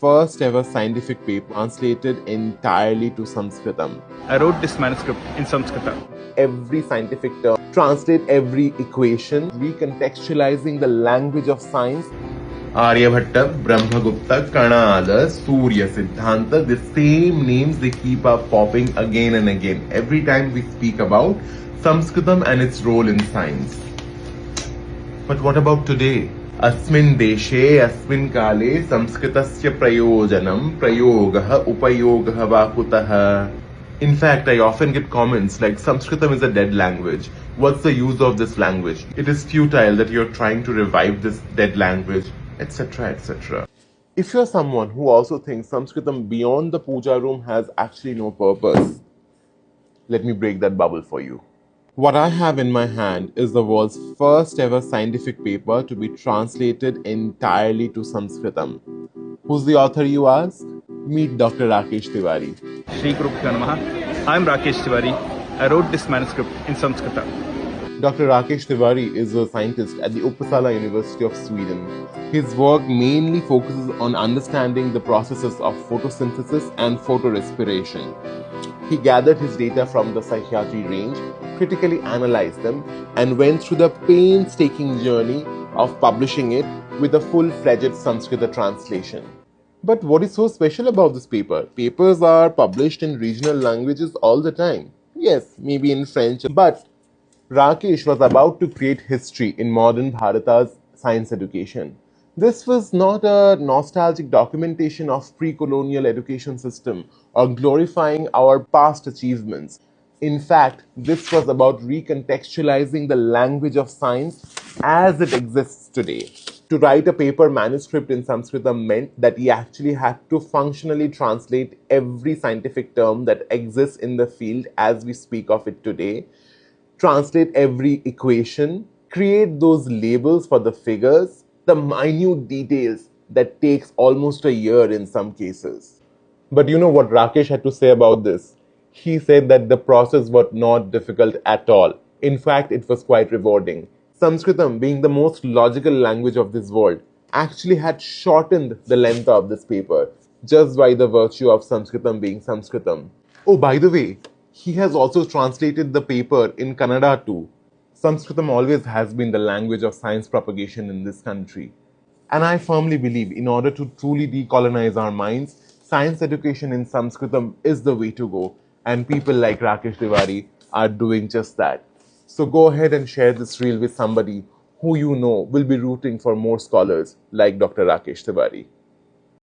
first ever scientific paper translated entirely to Sanskritam. I wrote this manuscript in Sanskrita. Every scientific term, translate every equation, recontextualizing the language of science. Aryabhatta, Brahmagupta, Kanada, Surya, Siddhanta, the same names they keep up popping again and again every time we speak about Sanskritam and its role in science. But what about today? अस्मिन् देशे अस्मिन् काले संस्कृतस्य प्रयोजनं प्रयोगः उपयोगः वा कुतः? In fact, I often get comments like Sanskritam is a dead language. What's the use of this language? It is futile that you're trying to revive this dead language, etc., etc. If you're someone who also thinks Sanskritam beyond the puja room has actually no purpose, let me break that bubble for you. What I have in my hand is the world's first ever scientific paper to be translated entirely to Sanskritam. Who's the author, you ask? Meet Dr. Rakesh Tiwari. Shri Gurubhyo Namaha. I am Rakesh Tiwari. I wrote this manuscript in Sanskrita. Dr. Rakesh Tiwari is a scientist at the Uppsala University of Sweden. His work mainly focuses on understanding the processes of photosynthesis and photorespiration. He gathered his data from the psychiatry range, critically analyzed them, and went through the painstaking journey of publishing it with a full-fledged Sanskrita translation. But what is so special about this paper? Papers are published in regional languages all the time. Yes, maybe in French, but Rakesh was about to create history in modern Bharata's science education. This was not a nostalgic documentation of pre-colonial education system or glorifying our past achievements. In fact, this was about recontextualizing the language of science as it exists today. To write a paper manuscript in Sanskrit meant that he actually had to functionally translate every scientific term that exists in the field as we speak of it today, translate every equation, create those labels for the figures, the minute details that takes almost a year in some cases. But you know what Rakesh had to say about this? He said that the process was not difficult at all. In fact, it was quite rewarding. Sanskritam, being the most logical language of this world, actually had shortened the length of this paper just by the virtue of Sanskritam being Sanskritam. Oh, by the way, he has also translated the paper in Kannada too. Sanskritam always has been the language of science propagation in this country. And I firmly believe in order to truly decolonize our minds, science education in Sanskritam is the way to go. And people like Rakesh Tiwari are doing just that. So go ahead and share this reel with somebody who you know will be rooting for more scholars like Dr. Rakesh Tiwari.